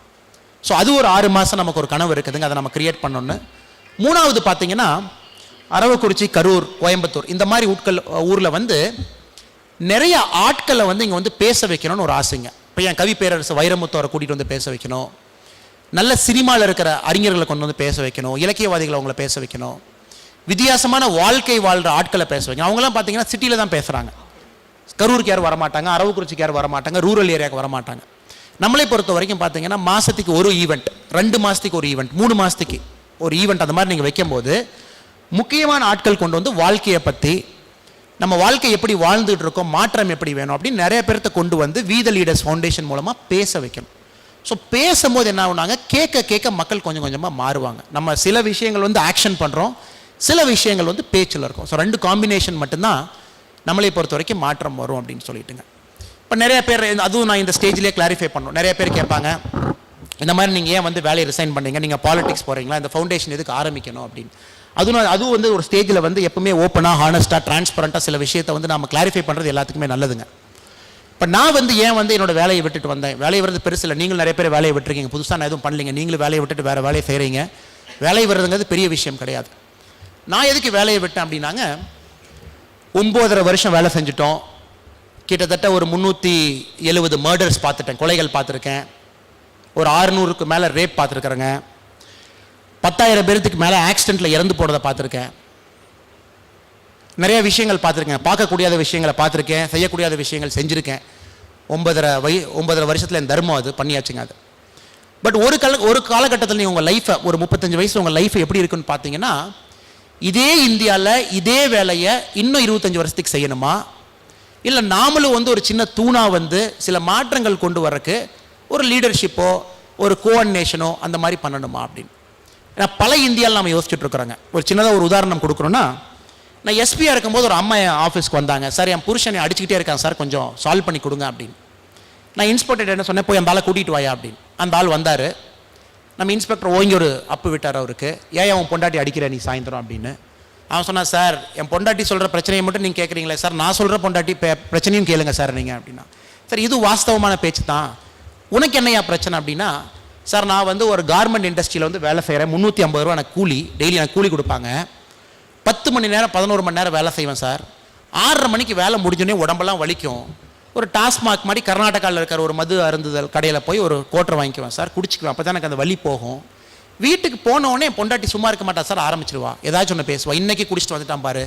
ஸோ அது ஒரு 6 மாதம் நமக்கு ஒரு கனவு இருக்குதுங்க, அதை நம்ம கிரியேட் பண்ணணுன்னு. 3வது பார்த்தீங்கன்னா அரவக்குறிச்சி, கரூர், கோயம்புத்தூர் இந்த மாதிரி ஊரில் வந்து நிறைய ஆட்களை வந்து இங்கே வந்து பேச வைக்கணும்னு ஒரு ஆசைங்க. இப்போ என் கவி பேரரசு வைரமுத்தவரை கூட்டிகிட்டு வந்து பேச வைக்கணும், நல்ல சினிமாவில் இருக்கிற அறிஞர்களை கொண்டு வந்து பேச வைக்கணும், இலக்கியவாதிகளை அவங்கள பேச வைக்கணும், வித்தியாசமான வாழ்க்கை வாழ்கிற ஆட்களை பேச வைக்கணும். அவங்களாம் பார்த்தீங்கன்னா சிட்டியில் தான் பேசுகிறாங்க. கரூருக்கு யாரும் வரமாட்டாங்க, அரவக்குறிச்சிக்கு யாரும் வரமாட்டாங்க, ரூரல் ஏரியாவுக்கு வரமாட்டாங்க. நம்மளை பொறுத்த வரைக்கும் பார்த்தீங்கன்னா மாதத்துக்கு ஒரு ஈவெண்ட், 2 மாதத்துக்கு ஒரு ஈவெண்ட், 3 மாதத்துக்கு ஒரு ஈவெண்ட், அந்த மாதிரி நீங்கள் வைக்கும்போது முக்கியமான ஆட்கள் கொண்டு வந்து வாழ்க்கையை பற்றி, நம்ம வாழ்க்கை எப்படி வாழ்ந்துட்டு இருக்கோம், மாற்றம் எப்படி வேணும் அப்படின்னு நிறைய பேர்த்த கொண்டு வந்து வீத லீடர்ஸ் ஃபவுண்டேஷன் மூலமாக பேச வைக்கணும். ஸோ பேசும்போது என்ன ஆகுனாங்க, கேட்க மக்கள் கொஞ்சம் கொஞ்சமாக மாறுவாங்க. நம்ம சில விஷயங்கள் வந்து ஆக்ஷன் பண்ணுறோம், சில விஷயங்கள் வந்து பேச்சில் இருக்கும். ஸோ 2 காம்பினேஷன் மட்டும்தான் நம்மளை பொறுத்த வரைக்கும் மாற்றம் வரும் அப்படின்னு சொல்லிட்டுங்க. இப்போ நிறைய பேர், அதுவும் நான் இந்த ஸ்டேஜ்லேயே கிளாரிஃபை பண்ணணும், நிறைய பேர் கேட்பாங்க, இந்த மாதிரி நீங்கள் ஏன் வந்து வேலையை ரிசைன் பண்ணீங்க, நீங்கள் பாலிடிக்ஸ் போகிறீங்களா, இந்த ஃபவுண்டேஷன் எதுக்கு ஆரம்பிக்கணும் அப்படின்னு. அதுவும் வந்து ஒரு ஸ்டேஜில் வந்து எப்பவுமே ஓப்பனாக, ஹானஸ்ட்டாக, டிரான்ஸ்பரண்ட்டாக சில விஷயத்தை வந்து நம்ம கிளாரிஃபை பண்ணுறது எல்லாத்துக்குமே நல்லதுங்க. இப்போ நான் வந்து ஏன் வந்து என்னோட வேலையை விட்டுட்டு வந்தேன், வேலையை வர்றது பெருசு இல்லை, நீங்களும் நிறைய பேர் வேலையை விட்டுருக்கீங்க, புதுசாக நான் எதுவும் பண்ணலைங்க, நீங்களும் வேலையை விட்டுட்டு வேறு வேலையை செய்கிறீங்க, வேலையை வர்றதுங்கிறது பெரிய விஷயம் கிடையாது. நான் எதுக்கு வேலையை விட்டேன் அப்படின்னாங்க, 9.5 வருஷம் வேலை செஞ்சுட்டோம், கிட்டத்தட்ட ஒரு 370 மர்டர்ஸ் பார்த்துட்டேன், கொலைகள் பார்த்துருக்கேன், ஒரு 600க்கு மேலே ரேப் பார்த்துருக்குறேங்க, 10,000 பேருக்கு மேலே ஆக்சிடெண்ட்டில் இறந்து போனதை பார்த்துருக்கேன், நிறைய விஷயங்கள் பார்த்துருக்கேன், பார்க்கக்கூடியாத விஷயங்களை பார்த்துருக்கேன், செய்யக்கூடியாத விஷயங்கள் செஞ்சுருக்கேன். 9.5 வருஷத்தில் என் தர்மம் அது பண்ணியாச்சுங்க அது. பட் ஒரு காலகட்டத்தில் நீங்கள் உங்கள் லைஃப்பை, ஒரு 35 வயசு உங்கள் லைஃப் எப்படி இருக்குன்னு பார்த்தீங்கன்னா, இதே இந்தியாவில் இதே வேலையை இன்னும் 25 வருஷத்துக்கு செய்யணுமா, இல்லை நாமளும் வந்து ஒரு சின்ன தூணாக வந்து சில மாற்றங்கள் கொண்டு வரக்கு ஒரு லீடர்ஷிப்போ ஒரு கோஆர்டினேஷனோ அந்த மாதிரி பண்ணணுமா அப்படின்னு. ஏன்னா பல இந்தியாவில் நம்ம யோசிச்சுட்டு இருக்கிறோங்க. ஒரு சின்னதாக ஒரு உதாரணம் கொடுக்குறோன்னா, நான் எஸ்பியாக இருக்கும்போது ஒரு அம்மா என் ஆஃபீஸ்க்கு வந்தாங்க, சார் என் புருஷனை அடிச்சுக்கிட்டே இருக்காங்க சார், கொஞ்சம் சால்வ் பண்ணி கொடுங்க அப்படின்னு. நான் இன்ஸ்பெக்டர் என்ன சொன்னேன், போய் அந்த ஆளை கூட்டிகிட்டு வாயா அப்படின்னு. அந்த ஆள் வந்தார். நம்ம இன்ஸ்பெக்டர் ஓங்கி ஒரு அப்பு விட்டார் அவருக்கு, ஏன் அவன் பொண்டாட்டி அடிக்கிற நீ சாயந்தரம் அப்படின்னு. அவன் சொன்னான், சார் என் பொண்டாட்டி சொல்கிற பிரச்சனையை மட்டும் நீங்கள் கேட்குறீங்களே சார், நான் சொல்கிற பொண்டாட்டி பிரச்சனையும் கேளுங்க சார் நீங்கள் அப்படின்னா. சார் இது வாஸ்தவமான பேச்சு தான், உனக்கு என்னையா பிரச்சனை அப்படின்னா, சார் நான் வந்து ஒரு கார்மெண்ட் இண்டஸ்ட்ரியில் வந்து வேலை செய்கிறேன், 350 ரூபா எனக்கு கூலி, டெய்லி எனக்கு கூலி கொடுப்பாங்க, 10 மணி நேரம் 11 மணி நேரம் வேலை செய்வேன் சார், 6:30 மணிக்கு வேலை முடிஞ்சோடனே உடம்பெல்லாம் வலிக்கும், ஒரு டாஸ்மாக் மாதிரி கர்நாடகாவில் இருக்கிற ஒரு மது அருந்துதல் கடையில் போய் ஒரு கோட்டர் வாங்கிக்குவேன் சார், குடிச்சிக்குவேன், அப்போ தான் எனக்கு அந்த வலி போகும். வீட்டுக்கு போனவுடனே பொண்டாட்டி சும்மா இருக்க மாட்டா சார், ஆரம்பிச்சிருவா, ஏதாச்சும் ஒன்று பேசுவா, இன்றைக்கி குடிச்சிட்டு வந்துட்டான் பாரு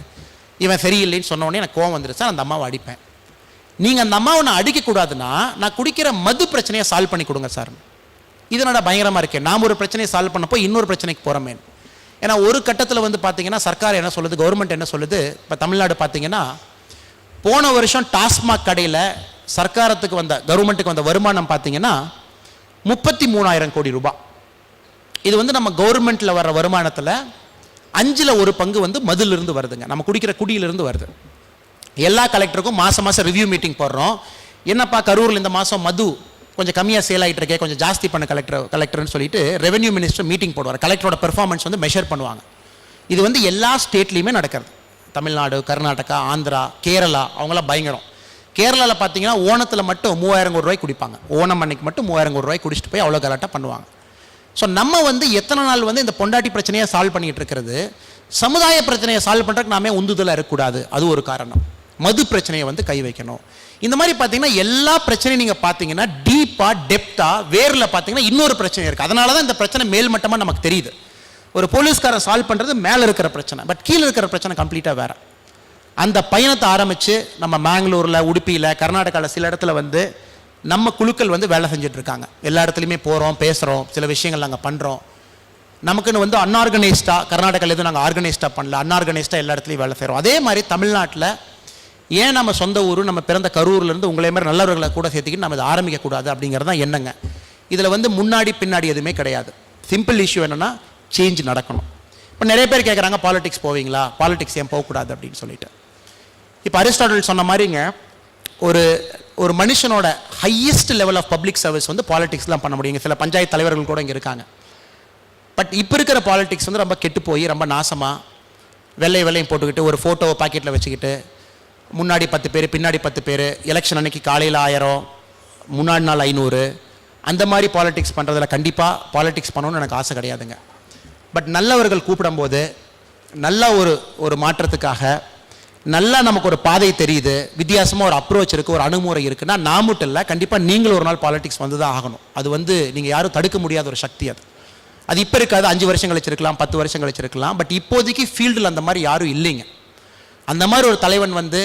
இவன் சரியில்லைன்னு சொன்னோடனே எனக்கு கோவம் வந்துரு சார், அந்த அம்மாவை அடிப்பேன். நீங்கள் அந்த அம்மாவை நான் அடிக்கக்கூடாதுன்னா நான் குடிக்கிற மது பிரச்சனையை சால்வ் பண்ணி கொடுங்க சார். இதனோட பயங்கரமாக இருக்கேன், நாம் ஒரு பிரச்சனையை சால்வ் பண்ணப்போ இன்னொரு பிரச்சனைக்கு போகிறோமே. ஏன்னா ஒரு கட்டத்தில் வந்து பார்த்தீங்கன்னா சர்க்கார் என்ன சொல்லுது, கவர்மெண்ட் என்ன சொல்லுது, இப்போ தமிழ்நாடு பார்த்தீங்கன்னா போன வருஷம் டாஸ்மாக் கடையில் சர்க்காரத்துக்கு வந்த, கவர்மெண்ட்டுக்கு வந்த வருமானம் பார்த்தீங்கன்னா 33,000 கோடி ரூபாய். இது வந்து நம்ம கவர்மெண்ட்டில் வர்ற வருமானத்தில் 5ல் 1 பங்கு வந்து மதுலிருந்து வருதுங்க, நம்ம குடிக்கிற குடியிலிருந்து வருது. எல்லா கலெக்டருக்கும் மாதம் ரிவ்யூ மீட்டிங் போடுறோம், என்னப்பா கரூரில் இந்த மாதம் மது கொஞ்சம் கம்மியாக சேல் ஆகிட்டு இருக்கே, கொஞ்சம் ஜாஸ்தி பண்ண கலெக்டர்னு சொல்லிட்டு ரெவென்யூ மினிஸ்டர் மீட்டிங் போடுவார், கலெக்டரோட பெர்ஃபார்மன்ஸ் வந்து மெஷர் பண்ணுவாங்க. இது வந்து எல்லா ஸ்டேட்லேயுமே நடக்கிறது, தமிழ்நாடு, கர்நாடகா, ஆந்திரா, கேரளா, அவங்களாம் பயங்கரம். கேரளாவில் பார்த்தீங்கன்னா ஓணத்தில் மட்டும் 3,000 கோடி ரூபாய் குடிப்பாங்க, ஓணம் அன்னைக்கு மட்டும் 3,000 கோடி ரூபாய் குடிச்சிட்டு போய் அவ்வளோ கலாட்டாக பண்ணுவாங்க. ஸோ நம்ம வந்து எத்தனை நாள் வந்து இந்த பொண்டாட்டி பிரச்சனையை சால்வ் பண்ணிகிட்டு இருக்கிறது, சமுதாய பிரச்சனையை சால்வ் பண்ணுறதுக்கு நாமே உந்துதலாக இருக்கக்கூடாது, அது ஒரு காரணம். மது பிரச்சனையை வந்து கை வைக்கணும். இந்த மாதிரி பார்த்தீங்கன்னா எல்லா பிரச்சனையும் நீங்கள் பார்த்தீங்கன்னா டீப்பாக டெப்த்தாக வேரில் பார்த்தீங்கன்னா இன்னொரு பிரச்சனை இருக்குது. அதனால தான் இந்த பிரச்சனை மேல்மட்டமாக நமக்கு தெரியுது. ஒரு போலீஸ்காரன் சால்வ் பண்ணுறது மேலே இருக்கிற பிரச்சனை, பட் கீழே இருக்கிற பிரச்சனை கம்ப்ளீட்டாக வேறு. அந்த பயணத்தை ஆரம்பித்து நம்ம மேங்களூரில், உடுப்பியில், கர்நாடகாவில் சில இடத்துல வந்து நம்ம குழுக்கள் வந்து வேலை செஞ்சிட்ருக்காங்க. எல்லா இடத்துலையுமே போகிறோம், பேசுகிறோம், சில விஷயங்கள் நாங்கள் பண்ணுறோம். நமக்குன்னு வந்து அன்ஆர்கனைஸ்டாக, கர்நாடகாவில் எதுவும் நாங்கள் ஆர்கனைஸ்டாக பண்ணல, அன்ஆர்கனைஸ்டாக எல்லா இடத்துலையும் வேலை செய்கிறோம். அதே மாதிரி தமிழ்நாட்டில் ஏன் நம்ம சொந்த ஊர் நம்ம பிறந்த கரூர்லேருந்து உங்களே மாதிரி நல்லவர்களை கூட சேர்த்துக்கிட்டு நம்ம இதை ஆரம்பிக்கக்கூடாது அப்படிங்கிறது தான் என்னங்க. இதில் வந்து முன்னாடி பின்னாடி எதுவுமே கிடையாது. சிம்பிள் இஷ்யூ என்னென்னா சேஞ்ச் நடக்கணும். இப்போ நிறைய பேர் கேட்குறாங்க பாலிடிக்ஸ் போவீங்களா, பாலிடிக்ஸ் ஏன் போகக்கூடாது அப்படின்னு சொல்லிட்டு. இப்போ அரிஸ்டாட்டில் சொன்ன மாதிரிங்க ஒரு மனுஷனோட highest level of public service வந்து பாலிடிக்ஸ்லாம் பண்ண முடியுங்க. சில பஞ்சாயத்து தலைவர்கள் கூட இங்கே இருக்காங்க. பட் இப்போ இருக்கிற பாலிடிக்ஸ் வந்து ரொம்ப கெட்டு போய் ரொம்ப நாசமாக வெள்ளையும் போட்டுக்கிட்டு ஒரு ஃபோட்டோவை பாக்கெட்டில் வச்சுக்கிட்டு முன்னாடி 10 பேர் பின்னாடி 10 பேர், எலெக்ஷன் அன்னைக்கு காலையில் 1000 முன்னாடி நாள் 500, அந்த மாதிரி பாலிடிக்ஸ் பண்ணுறதுல கண்டிப்பாக பாலிடிக்ஸ் பண்ணணும்னு எனக்கு ஆசை கிடையாதுங்க. பட் நல்லவர்கள் கூப்பிடும்போது நல்ல ஒரு மாற்றத்துக்காக நல்லா நமக்கு ஒரு பாதை தெரியுது, வித்தியாசமாக ஒரு அப்ரோச் இருக்குது, ஒரு அணுகுமுறை இருக்குன்னா நான் மட்டும் இல்லை, கண்டிப்பாக நீங்களும் ஒரு நாள் பாலிடிக்ஸ் வந்து தான் ஆகணும். அது வந்து நீங்கள் யாரும் தடுக்க முடியாத ஒரு சக்தி. அது இப்போ இருக்காது, 5 வருஷம் கழிச்சிருக்கலாம், 10 வருஷம் கழிச்சிருக்கலாம். பட் இப்போதைக்கு ஃபீல்டில் அந்த மாதிரி யாரும் இல்லைங்க. அந்த மாதிரி ஒரு தலைவன் வந்து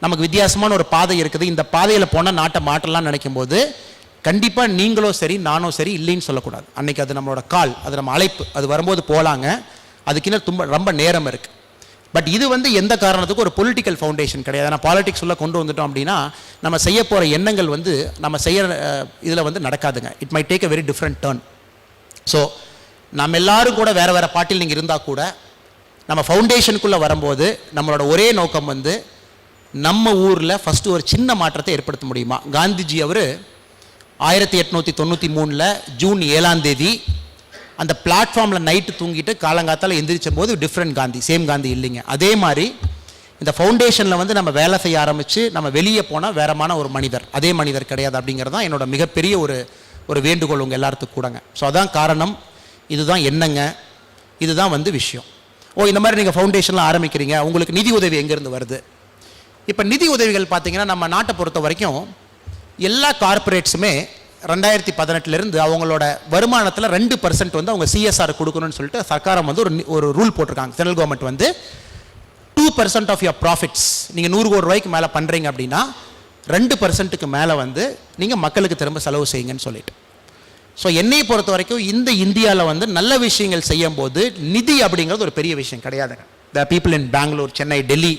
நமக்கு வித்தியாசமான ஒரு பாதை இருக்குது, இந்த பாதையில் போனால் நாட்டை மாற்றலாம்னு நினைக்கும் போது கண்டிப்பாக நீங்களோ சரி நானோ சரி இல்லைன்னு சொல்லக்கூடாது. அன்றைக்கி அது நம்மளோட கால், அது நம்ம அழைப்பு, அது வரும்போது போகலாங்க. அதுக்கு இன்னும் ரொம்ப நேரம் இருக்குது. பட் இது வந்து எந்த காரணத்துக்கும் ஒரு பொலிட்டிக்கல் ஃபவுண்டேஷன் கிடையாது. ஆனால் பாலிடிக்ஸ் உள்ள கொண்டு வந்துட்டோம் அப்படின்னா நம்ம செய்ய போகிற எண்ணங்கள் வந்து நம்ம செய்கிற இதில் வந்து நடக்காதுங்க. It may take a very different turn. So நம்ம எல்லாரும் கூட வேறு வேறு பார்ட்டியில் நீங்கள் இருந்தால் கூட நம்ம ஃபவுண்டேஷனுக்குள்ளே வரும்போது நம்மளோட ஒரே நோக்கம் வந்து நம்ம ஊரில் ஃபஸ்ட்டு ஒரு சின்ன மாற்றத்தை ஏற்படுத்த முடியுமா. காந்திஜி அவர் 1893 ஜூன் 7 அந்த பிளாட்ஃபார்மில் நைட்டு தூங்கிட்டு காலங்காத்தால் எந்திரிச்ச போது டிஃப்ரெண்ட் காந்தி, சேம் காந்தி இல்லைங்க. அதே மாதிரி இந்த ஃபவுண்டேஷனில் வந்து நம்ம வேலை செய்ய ஆரம்பித்து நம்ம வெளியே போனால் வேறமான ஒரு மனிதர், அதே மனிதர் கிடையாது அப்படிங்கிறது தான் என்னோட மிகப்பெரிய ஒரு வேண்டுகோள் உங்கள் எல்லாத்துக்கும் கூடங்க. ஸோ அதான் காரணம், இதுதான் என்னங்க, இதுதான் வந்து விஷயம். இந்த மாதிரி நீங்கள் ஃபவுண்டேஷனில் ஆரம்பிக்கிறீங்க, உங்களுக்கு நிதி உதவி எங்கேருந்து வருது? இப்போ நிதி உதவிகள் பார்த்தீங்கன்னா நம்ம நாட்டை பொறுத்த வரைக்கும் எல்லா கார்பரேட்ஸுமே 2018 அவங்களோட வருமானத்தில் 2% வந்து அவங்க சிஎஸ்ஆர் கொடுக்கணும்னு சொல்லிட்டு சர்க்காரம் வந்து ஒரு ரூல் போட்டிருக்காங்க. சென்ட்ரல் கவர்மெண்ட் வந்து 2% ஆஃப் யுவர் ப்ராஃபிட்ஸ், நீங்கள் 100 கோடி ரூபாய்க்கு மேலே பண்ணுறீங்க அப்படின்னா 2%க்கு மேலே வந்து நீங்கள் மக்களுக்கு திரும்ப செலவு செய்யுங்கன்னு சொல்லிட்டு. ஸோ என்னை பொறுத்த வரைக்கும் இந்த இந்தியாவில் வந்து நல்ல விஷயங்கள் செய்யும் போது நிதி அப்படிங்கிறது ஒரு பெரிய விஷயம் கிடையாதுங்க. The people in Bengaluru, Chennai, Delhi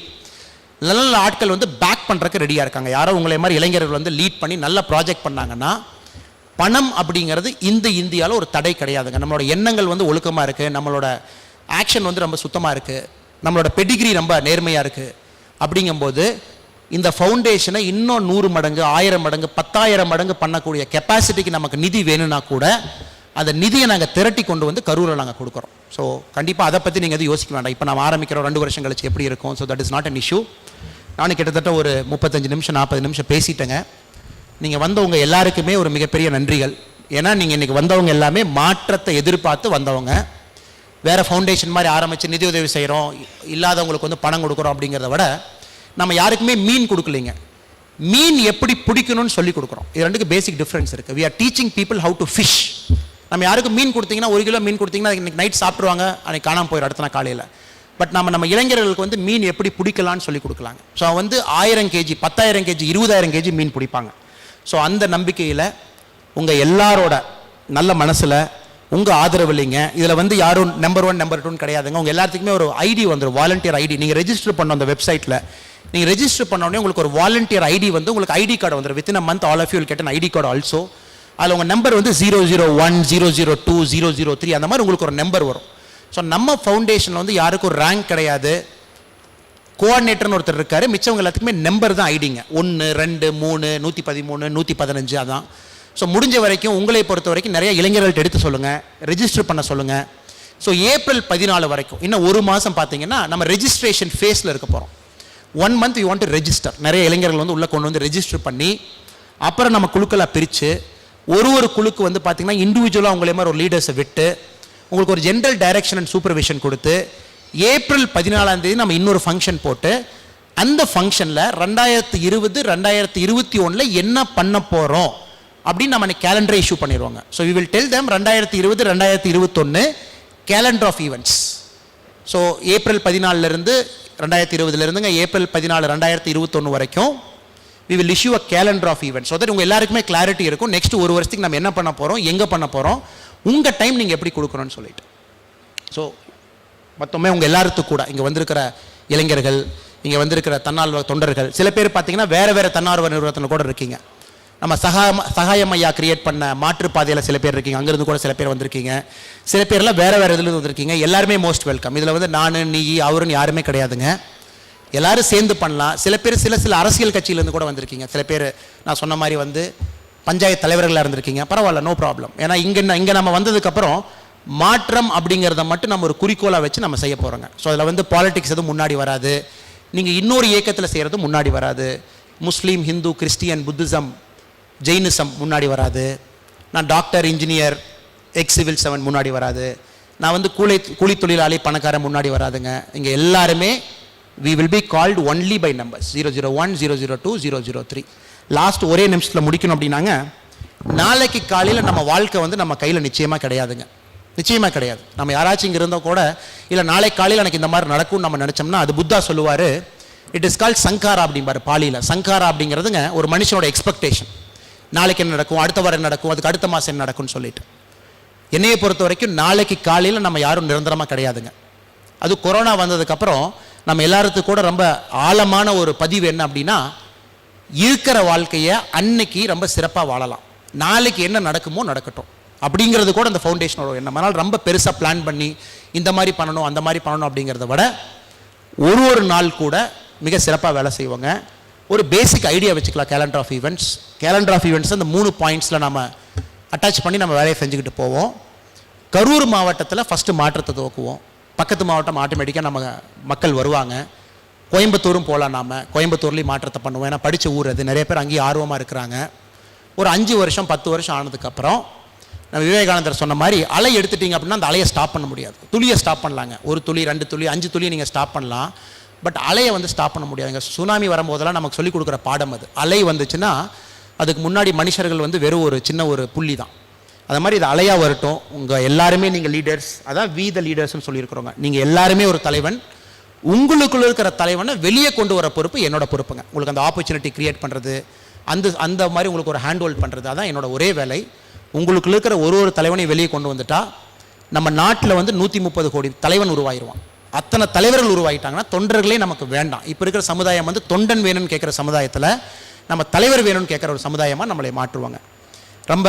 நல்ல ஆட்கள் வந்து பேக் பண்ணுறதுக்கு ரெடியாக இருக்காங்க. யாரோ உங்களை மாதிரி இளைஞர்கள் வந்து லீட் பண்ணி நல்ல ப்ராஜெக்ட் பண்ணாங்கன்னா பணம் அப்படிங்கிறது இந்த இந்தியாவில் ஒரு தடை கிடையாதுங்க. நம்மளோட எண்ணங்கள் வந்து ஒழுக்கமாக இருக்குது, நம்மளோட ஆக்ஷன் வந்து ரொம்ப சுத்தமாக இருக்குது, நம்மளோட பெடிகிரி ரொம்ப நேர்மையாக இருக்குது. அப்படிங்கும்போது இந்த ஃபவுண்டேஷனை இன்னும் 100 மடங்கு 1000 மடங்கு 10,000 மடங்கு பண்ணக்கூடிய கெப்பாசிட்டிக்கு நமக்கு நிதி வேணும்னா கூட அந்த நிதியை நாங்கள் திரட்டி கொண்டு வந்து கரூரில் நாங்கள் கொடுக்குறோம். ஸோ கண்டிப்பாக அதை பற்றி நீங்கள் எதுவும் யோசிக்க வேண்டாம். இப்போ நம்ம ஆரம்பிக்கிறோம் 2 வருஷம் கழிச்சு எப்படி இருக்கும். So that is not an issue. நானும் கிட்டத்தட்ட ஒரு 35 நிமிஷம் 40 நிமிஷம் பேசிட்டேங்க. நீங்கள் வந்தவங்க எல்லாருக்குமே ஒரு மிகப்பெரிய நன்றிகள். ஏன்னா நீங்கள் இன்றைக்கி வந்தவங்க எல்லாமே மாற்றத்தை எதிர்பார்த்து வந்தவங்க. வேறு ஃபவுண்டேஷன் மாதிரி ஆரம்பித்து நிதி உதவி செய்கிறோம், இல்லாதவங்களுக்கு வந்து பணம் கொடுக்குறோம் அப்படிங்கிறத விட நம்ம யாருக்குமே மீன் கொடுக்கலைங்க. மீன் எப்படி பிடிக்கணும்னு சொல்லி கொடுக்குறோம். இது ரெண்டுக்கு பேசிக் டிஃப்ரென்ஸ் இருக்குது. We are teaching people how to fish. நம்ம யாருக்கும் மீன் கொடுத்தீங்கன்னா 1 கிலோ மீன் கொடுத்தீங்கன்னா இன்றைக்கி நைட் சாப்பிட்ருவாங்க, அன்றைக்கி காணாமல் போயிடும் அடுத்த நாள் காலையில். பட் நம்ம இளைஞர்களுக்கு வந்து மீன் எப்படி பிடிக்கலான்னு சொல்லி கொடுக்கலாங்க. ஸோ வந்து 1000 kg 10,000 kg 20,000 kg மீன் பிடிப்பாங்க. ஸோ அந்த நம்பிக்கையில் உங்கள் எல்லாரோட நல்ல மனசில் உங்கள் ஆதரவு இல்லைங்க. இதில் வந்து யாரும் நம்பர் 1 நம்பர் 2 கிடையாதுங்க. உங்கள் எல்லாத்துக்குமே ஒரு ஐடி வந்துடும், வாலண்டியர் ஐடி. நீங்கள் ரெஜிஸ்டர் பண்ண அந்த வெப்சைட்டில் நீங்கள் ரெஜிஸ்டர் பண்ணோடனே உங்களுக்கு ஒரு வாலண்டியர் ஐடி வந்து உங்களுக்கு ஐடி கார்டு வந்துடும். Within a month all of you will get an ID card also. அதில் உங்கள் நம்பர் வந்து 001 002 003 அந்த மாதிரி உங்களுக்கு ஒரு நம்பர் வரும். ஸோ நம்ம ஃபவுண்டேஷனில் வந்து யாருக்கும் ஒரு ரேங்க் கிடையாது. கோஆர்டினேட்டர்னு ஒருத்தர் இருக்கார், மிச்சவங்க எல்லாத்துக்குமே நம்பர் தான் ஐடிங்க. 1 2 3 113 115 அதான். ஸோ முடிஞ்ச வரைக்கும் உங்களை பொறுத்த வரைக்கும் நிறைய இளைஞர்கள்ட்ட எடுத்து சொல்லுங்கள், ரெஜிஸ்டர் பண்ண சொல்லுங்கள். ஸோ ஏப்ரல் 14 வரைக்கும் இன்னும் 1 மாதம் பார்த்தீங்கன்னா நம்ம ரெஜிஸ்ட்ரேஷன் ஃபேஸில் இருக்க போகிறோம். 1 month you want to register. நிறைய இளைஞர்கள் வந்து உள்ளே கொண்டு வந்து ரெஜிஸ்டர் பண்ணி அப்புறம் நம்ம குழுக்களாக பிரித்து ஒரு குழுக்கு வந்து பார்த்திங்கன்னா இண்டிவிஜுவலாக உங்களே மாதிரி ஒரு லீடர்ஸை விட்டு உங்களுக்கு ஒரு ஜென்ரல் டைரக்ஷன் அண்ட் சூப்பர்விஷன் கொடுத்து ஏப்ரல் 14 நம்ம இன்னொரு ஃபங்க்ஷன் போட்டு அந்த ஃபங்க்ஷனில் 2020 2021 என்ன பண்ண போகிறோம் அப்படின்னு நம்ம கேலண்டரை இஷ்யூ பண்ணிடுவாங்க. So we will tell them 2020 2021 calendar of events. So April 14 2020 April 14 2021 வரைக்கும் we will issue a calendar of events so that உங்கள் எல்லாருக்குமே கிளாரிட்டி இருக்கும். நெக்ஸ்ட் 1 வருஷத்துக்கு நம்ம என்ன பண்ண போகிறோம், எங்கே பண்ண போகிறோம், உங்கள் டைம் நீங்கள் எப்படி கொடுக்கணும்னு சொல்லிட்டு. ஸோ மொத்தமே உங்கள் எல்லாத்துக்கும் கூட இங்கே வந்திருக்கிற இளைஞர்கள், இங்கே வந்திருக்கிற தன்னார்வ தொண்டர்கள், சில பேர் பார்த்தீங்கன்னா வேறு வேறு தன்னார்வ நிறுவனத்தில் கூட இருக்கீங்க. நம்ம சகாயம் ஐயா கிரியேட் பண்ண மாற்றுப்பாதையில் சில பேர் இருக்கீங்க, அங்கேருந்து கூட சில பேர் வந்திருக்கீங்க. சில பேர்லாம் வேறு வேறு இதுலேருந்து வந்திருக்கீங்க. எல்லாருமே மோஸ்ட் வெல்கம். இதில் வந்து நான், நீ, அவருன்னு யாருமே கிடையாதுங்க. எல்லாரும் சேர்ந்து பண்ணலாம். சில பேர் சில அரசியல் கட்சியிலேருந்து கூட வந்திருக்கீங்க. சில பேர் நான் சொன்ன மாதிரி வந்து பஞ்சாயத்து தலைவர்களாக இருந்திருக்கீங்க. பரவாயில்ல, நோ ப்ராப்ளம். ஏன்னா இங்கே நம்ம வந்ததுக்கப்புறம் மாற்றம் அப்படிங்கிறத மட்டும் நம்ம ஒரு குறிக்கோளாக வச்சு நம்ம செய்ய போகிறோங்க. ஸோ அதில் வந்து பாலிடிக்ஸ் எதுவும் முன்னாடி வராது. நீங்கள் இன்னொரு இயக்கத்தில் செய்கிறது முன்னாடி வராது. முஸ்லீம், ஹிந்து, கிறிஸ்டியன், புத்திசம், ஜெயினிசம் முன்னாடி வராது. நான் doctor, engineer, X civil servant முன்னாடி வராது. நான் வந்து கூலி தொழிலாளி, பணக்காரன் முன்னாடி வராதுங்க. இங்கே எல்லாருமே we will be called only by numbers 001, 002, 003. Last ஒரே நிமிஷத்தில் முடிக்கணும் அப்படின்னாங்க, நாளைக்கு காலையில் நம்ம வாழ்க்கை வந்து நம்ம கையில் நிச்சயமாக கிடையாதுங்க. நிச்சயமாக கிடையாது. நம்ம யாராச்சும் இங்கே இருந்தால் கூட இல்லை நாளைக்கு காலையில் எனக்கு இந்த மாதிரி நடக்கும்னு நம்ம நினச்சோம்னா அது புத்தா சொல்லுவார், இட் இஸ் கால்ட் சங்காரா அப்படிம்பார் பாலியில். சங்காரா அப்படிங்கிறதுங்க ஒரு மனுஷனோட எக்ஸ்பெக்டேஷன். நாளைக்கு என்ன நடக்கும், அடுத்த வாரம் என்ன நடக்கும், அதுக்கு அடுத்த மாதம் என்ன நடக்கும்னு சொல்லிட்டு. என்னையை பொறுத்த வரைக்கும் நாளைக்கு காலையில் நம்ம யாரும் நிரந்தரமாக கிடையாதுங்க. அது கொரோனா வந்ததுக்கப்புறம் நம்ம எல்லாத்துக்கும் கூட ரொம்ப ஆழமான ஒரு பதிவு என்ன அப்படின்னா, இருக்கிற வாழ்க்கையை அன்னைக்கு ரொம்ப சிறப்பாக வாழலாம். நாளைக்கு என்ன நடக்குமோ நடக்கட்டும் அப்படிங்கிறது கூட அந்த ஃபவுண்டேஷனோட எண்ணம். அதனால் ரொம்ப பெருசாக பிளான் பண்ணி இந்த மாதிரி பண்ணணும் அந்த மாதிரி பண்ணணும் அப்படிங்கிறத விட ஒரு நாள் கூட மிக சிறப்பாக வேலை செய்வாங்க. ஒரு பேசிக் ஐடியா வச்சுக்கலாம். கேலண்டர் ஆஃப் ஈவெண்ட்ஸ் அந்த 3 பாயிண்ட்ஸில் நம்ம அட்டாச் பண்ணி நம்ம வேலையை செஞ்சுக்கிட்டு போவோம். கரூர் மாவட்டத்தில் ஃபஸ்ட்டு மாற்றத்தை துவக்குவோம். பக்கத்து மாவட்டம் ஆட்டோமேட்டிக்காக நம்ம மக்கள் வருவாங்க. கோயம்புத்தூரும் போகலாம். நாம் கோயம்புத்தூர்லேயும் மாற்றத்தை பண்ணுவோம். ஏன்னா படித்த ஊர் அது, நிறைய பேர் அங்கேயும் ஆர்வமாக இருக்கிறாங்க. ஒரு 5 வருஷம் 10 வருஷம் ஆனதுக்கப்புறம் நம்ம விவேகானந்தர் சொன்ன மாதிரி அலை எடுத்துட்டிங்க அப்படின்னா அந்த அலையை ஸ்டாப் பண்ண முடியாது. துளியை ஸ்டாப் பண்ணலாங்க. 1 துளி 2 துளி 5 துளியை நீங்கள் ஸ்டாப் பண்ணலாம். பட் அலையை வந்து ஸ்டாப் பண்ண முடியாதுங்க. சுனாமி வரும்போதெல்லாம் நமக்கு சொல்லிக் கொடுக்குற பாடம் அது. அலை வந்துச்சுன்னா அதுக்கு முன்னாடி மனுஷர்கள் வந்து வெறும் ஒரு சின்ன ஒரு புள்ளி தான். அது மாதிரி இது அலையாக வரட்டும். உங்கள் எல்லாருமே நீங்கள் லீடர்ஸ், அதான் வி த லீடர்ஸ்னு சொல்லியிருக்கிறோங்க. நீங்கள் எல்லாருமே ஒரு தலைவன். உங்களுக்குள்ள இருக்கிற தலைவனை வெளியே கொண்டு வர பொறுப்பு என்னோட பொறுப்புங்க. உங்களுக்கு அந்த ஆப்பர்ச்சுனிட்டி கிரியேட் பண்ணுறது, அந்த மாதிரி உங்களுக்கு ஒரு ஹேண்ட் ஹோல்ட் பண்ணுறது, அதான் என்னோட ஒரே வேலை. உங்களுக்கு இருக்கிற ஒரு தலைவனையும் வெளியே கொண்டு வந்துட்டா நம்ம நாட்டில் வந்து 130 கோடி தலைவன் உருவாயிருவான். அத்தனை தலைவர்கள் உருவாகிட்டாங்கன்னா தொண்டர்களே நமக்கு வேண்டாம். இப்போ இருக்கிற சமுதாயம் வந்து தொண்டன் வேணும்னு கேட்குற சமுதாயத்தில் நம்ம தலைவர் வேணும்னு கேட்குற ஒரு சமுதாயமாக நம்மளை மாற்றுவாங்க. ரொம்ப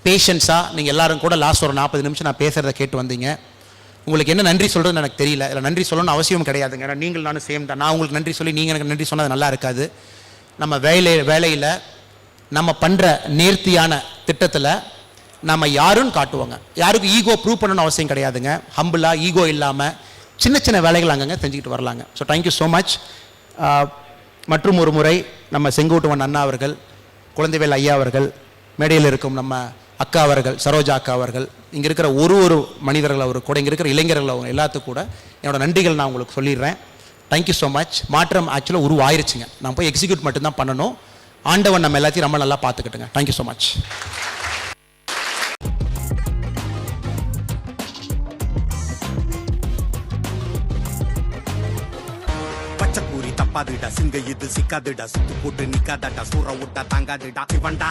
பேஷன்ஸாக நீங்கள் எல்லாரும் கூட லாஸ்ட் ஒரு 40 நிமிஷம் நான் பேசுகிறத கேட்டு வந்தீங்க. உங்களுக்கு என்ன நன்றி சொல்கிறதுன்னு எனக்கு தெரியல. இல்லை நன்றி சொல்லணும்னு அவசியம் கிடையாதுங்க. ஏன்னா நீங்கள் நானும் சேம் தான். நான் உங்களுக்கு நன்றி சொல்லி நீங்கள் எனக்கு நன்றி சொன்னது நல்லா இருக்காது. நம்ம வேலையில் நம்ம பண்ணுற நேர்த்தியான திட்டத்தில் நம்ம யாருன்னு காட்டுவாங்க. யாருக்கும் ஈகோ ப்ரூவ் பண்ணணும்னு அவசியம் கிடையாதுங்க. ஹம்பிளாக ஈகோ இல்லாமல் சின்ன வேலைகள் அங்கங்கே செஞ்சுக்கிட்டு வரலாங்க. So thank you so much. மற்றும் ஒரு முறை நம்ம செங்கோட்டுவன் அண்ணா அவர்கள், குழந்தைவேல் ஐயா அவர்கள், மேடையில் இருக்கும் நம்ம அக்கா அவர்கள், சரோஜா அக்கா அவர்கள், இங்கே இருக்கிற ஒரு மனிதர்கள் அவர் கூட, இங்கே இருக்கிற இளைஞர்கள் அவங்க எல்லாத்துக்கும் கூட என்னோட நன்றிகள் நான் உங்களுக்கு சொல்லிடுறேன். Thank you so much. மாற்றம் ஆக்சுவலாக உருவாயிருச்சுங்க. நான் போய் எக்ஸிக்யூட் மட்டும்தான் பண்ணணும். ஆண்டவன் நம்ம எல்லாத்தையும் ரொம்ப நல்லா பார்த்துக்கிட்டுங்க. Thank you so much. தப்பாதுடா சிங்க இது சிக்காதுடா, சுத்து போட்டு நிக்காதடா, சூற விட்டா தாங்காதுடா. சிவண்டா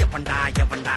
எவண்டா